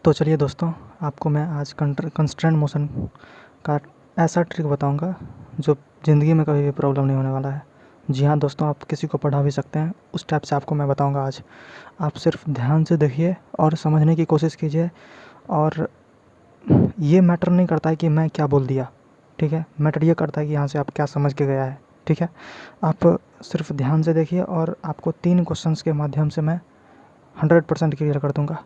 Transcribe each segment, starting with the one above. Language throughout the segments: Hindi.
तो चलिए दोस्तों, आपको मैं आज कंस्ट्रेंट मोशन का ऐसा ट्रिक बताऊंगा जो ज़िंदगी में कभी भी प्रॉब्लम नहीं होने वाला है। जी हाँ दोस्तों, आप किसी को पढ़ा भी सकते हैं, उस टाइप से आपको मैं बताऊंगा आज। आप सिर्फ ध्यान से देखिए और समझने की कोशिश कीजिए। और ये मैटर नहीं करता है कि मैं क्या बोल दिया, ठीक है। मैटर ये करता है कि यहाँ से आप क्या समझ के गया है, ठीक है। आप सिर्फ ध्यान से देखिए और आपको 3 क्वेश्चंस के माध्यम से मैं 100% क्लियर कर दूँगा।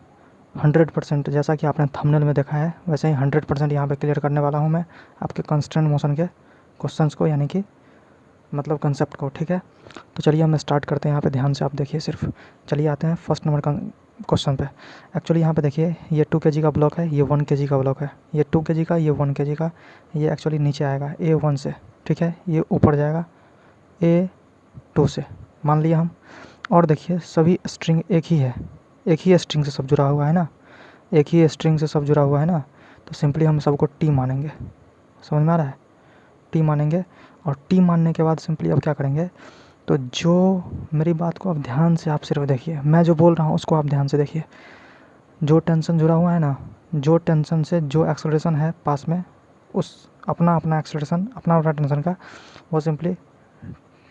100% जैसा कि आपने थंबनेल में देखा है वैसे ही 100% यहाँ पे क्लियर करने वाला हूँ मैं आपके कंस्ट्रेंट मोशन के क्वेश्चंस को, यानी कि मतलब कंसेप्ट को, ठीक है। तो चलिए हम स्टार्ट करते हैं। यहाँ पे ध्यान से आप देखिए सिर्फ। चलिए आते हैं फर्स्ट नंबर का क्वेश्चन पे। एक्चुअली यहाँ पे देखिए, ये 2 kg का ब्लॉक है, ये 1 kg का ब्लॉक है। ये 2 kg का, ये 1 kg का। ये एक्चुअली नीचे आएगा A1 से, ठीक है। ये ऊपर जाएगा A2 से, मान लिया हम। और देखिए सभी स्ट्रिंग एक ही है, एक ही स्ट्रिंग से सब जुड़ा हुआ है ना, एक ही स्ट्रिंग से सब जुड़ा हुआ है ना। तो सिंपली हम सबको टी मानेंगे। समझ में आ रहा है? टी मानेंगे। और टी मानने के बाद सिंपली अब क्या करेंगे, तो जो मेरी बात को अब ध्यान से आप सिर्फ देखिए, मैं जो बोल रहा हूँ उसको आप ध्यान से देखिए। जो टेंशन जुड़ा हुआ है ना, जो टेंशन से जो एक्सेलरेशन है पास में, उस अपना अपना एक्सेलरेशन, अपना अपना टेंशन का, वो सिंपली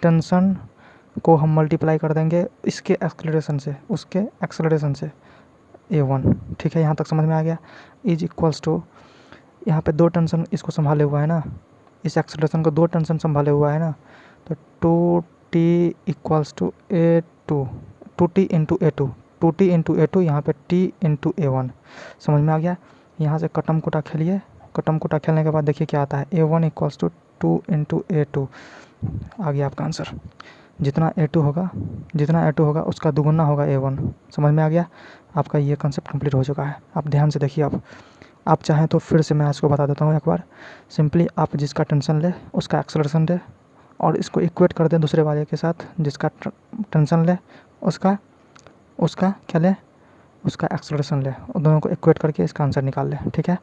टेंशन को हम मल्टीप्लाई कर देंगे इसके एक्सेलरेशन से, उसके एक्सेलरेशन से A1, ठीक है। यहाँ तक समझ में आ गया। इज इक्वल्स टू, यहाँ पे 2 टेंशन इसको संभाले हुआ है ना, इस एक्सेलरेशन को 2 टेंशन संभाले हुआ है ना। तो 2t equals to A2, 2t into A2, 2t into A2, यहाँ पे t इंटू A1। समझ में आ गया। यहाँ से कटम कोटा खेलिए। कटम कोटा खेलने के बाद देखिए क्या आता है, A1 equals to 2 into A2। आ गया आपका आंसर। जितना A2 होगा उसका दुगुना होगा A1। समझ में आ गया। आपका ये कंसेप्ट कंप्लीट हो चुका है। आप ध्यान से देखिए। आप चाहें तो फिर से मैं इसको बता देता हूँ एक बार। सिंपली आप जिसका टेंशन ले उसका एक्सेलरेशन ले, और इसको इक्वेट कर दें दूसरे वाले के साथ जिसका टेंशन ले उसका क्या ले, उसका एक्सेलरेशन ले। और दोनों को इक्वेट करके इसका आंसर निकाल लें, ठीक है।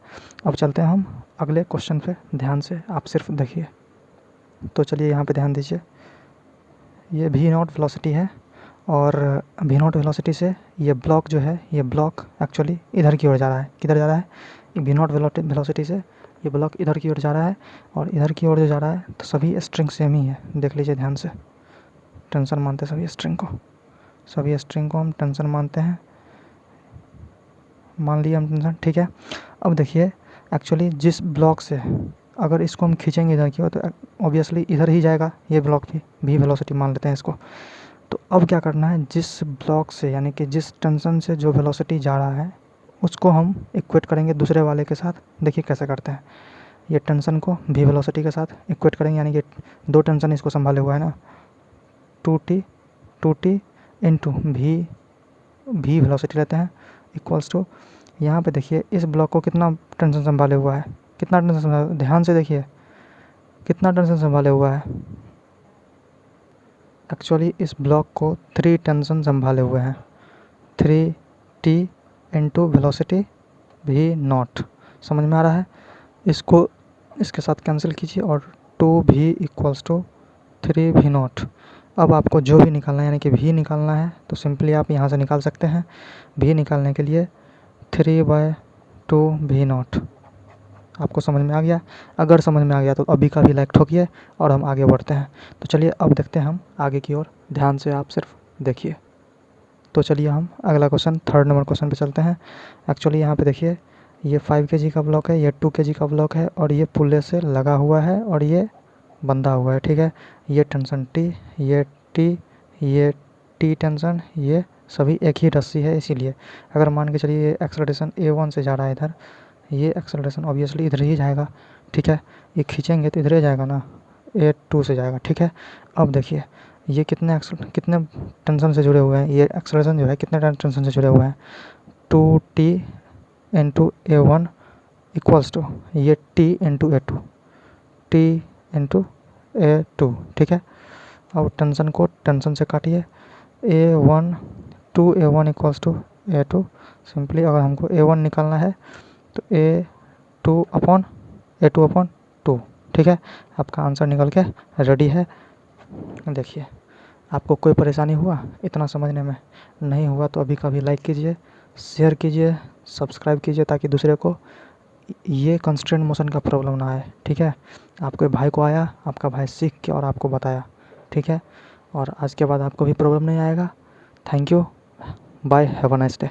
अब चलते हैं हम अगले क्वेश्चन पे। ध्यान से आप सिर्फ देखिए। तो चलिए यहाँ पे ध्यान दीजिए। ये V0 वेलोसिटी है, और V0 वेलोसिटी से ये ब्लॉक जो है, ये ब्लॉक एक्चुअली इधर की ओर जा रहा है। किधर जा रहा है? V0 वेलोसिटी से ये ब्लॉक इधर की ओर जा रहा है। और इधर की ओर जो जा रहा है तो सभी स्ट्रिंग सेम ही है। देख लीजिए ध्यान से। टेंशन मानते हैं सभी स्ट्रिंग को, सभी स्ट्रिंग को हम टेंशन मानते हैं। मान लिया हम टेंशन, ठीक है। अब देखिए एक्चुअली जिस ब्लॉक से अगर इसको हम खींचेंगे इधर की ओर तो ऑब्वियसली इधर ही जाएगा ये ब्लॉक भी। V वेलोसिटी मान लेते हैं इसको। तो अब क्या करना है, जिस ब्लॉक से यानी कि जिस टेंशन से जो वेलोसिटी जा रहा है उसको हम इक्वेट करेंगे दूसरे वाले के साथ। देखिए कैसे करते हैं। ये टेंशन को V वेलोसिटी के साथ इक्वेट करेंगे, यानी कि 2 टेंशन इसको संभाले हुआ है ना, 2t इंटू V वेलोसिटी लेते हैं इक्वल्स टू, यहाँ पे देखिए इस ब्लॉक को कितना टेंशन संभाले हुआ है, कितना टेंशन, ध्यान से देखिए कितना टेंशन संभाले हुआ है। एक्चुअली इस ब्लॉक को 3 टेंशन संभाले हुए हैं। 3t into velocity V0। समझ में आ रहा है? इसको इसके साथ कैंसिल कीजिए और 2v इक्वल्स टू 3v0। अब आपको जो भी निकालना है, यानी कि v निकालना है, तो सिंपली आप यहाँ से निकाल सकते हैं। v निकालने के लिए 3/2v0। आपको समझ में आ गया? अगर समझ में आ गया तो अभी का भी लाइक ठोकिए और हम आगे बढ़ते हैं। तो चलिए अब देखते हैं हम आगे की ओर। ध्यान से आप सिर्फ देखिए। तो चलिए हम अगला क्वेश्चन, 3rd नंबर क्वेश्चन पे चलते हैं। एक्चुअली यहाँ पे देखिए, ये 5 kg का ब्लॉक है, ये 2 kg का ब्लॉक है, और ये पुल्ले से लगा हुआ है और ये बंधा हुआ है, ठीक है। ये टेंशन T, ये T टेंशन, ये सभी एक ही रस्सी है। इसीलिए अगर मान के चलिए ये एक्सेलरेशन A1 से जा रहा है इधर, ये एक्सेलरेशन ऑब्वियसली इधर ही जाएगा, ठीक है। ये खींचेंगे तो इधर ही जाएगा ना, A2 से जाएगा, ठीक है। अब देखिए ये कितने टेंशन से जुड़े हुए हैं, ये एक्सेलरेशन जो है कितने टेंशन से जुड़े हुए हैं, 2t into A1 equals to ये t into A2, t into A2, ठीक है। अब टेंशन को टेंशन से काटिए, A1 2A1 equals to A2। Simply अगर हमको A1 निकालना है तो A2 अपॉन A2/2, ठीक है। आपका आंसर निकल के रेडी है। देखिए आपको कोई परेशानी हुआ इतना समझने में? नहीं हुआ तो अभी का भी लाइक कीजिए, शेयर कीजिए, सब्सक्राइब कीजिए ताकि दूसरे को ये कंस्ट्रेंट मोशन का प्रॉब्लम ना आए। ठीक है, आपके भाई को आया, आपका भाई सीख के और आपको बताया। ठीक है, और आज के बाद आपको भी प्रॉब्लम नहीं आएगा। Thank you, bye, have a nice day.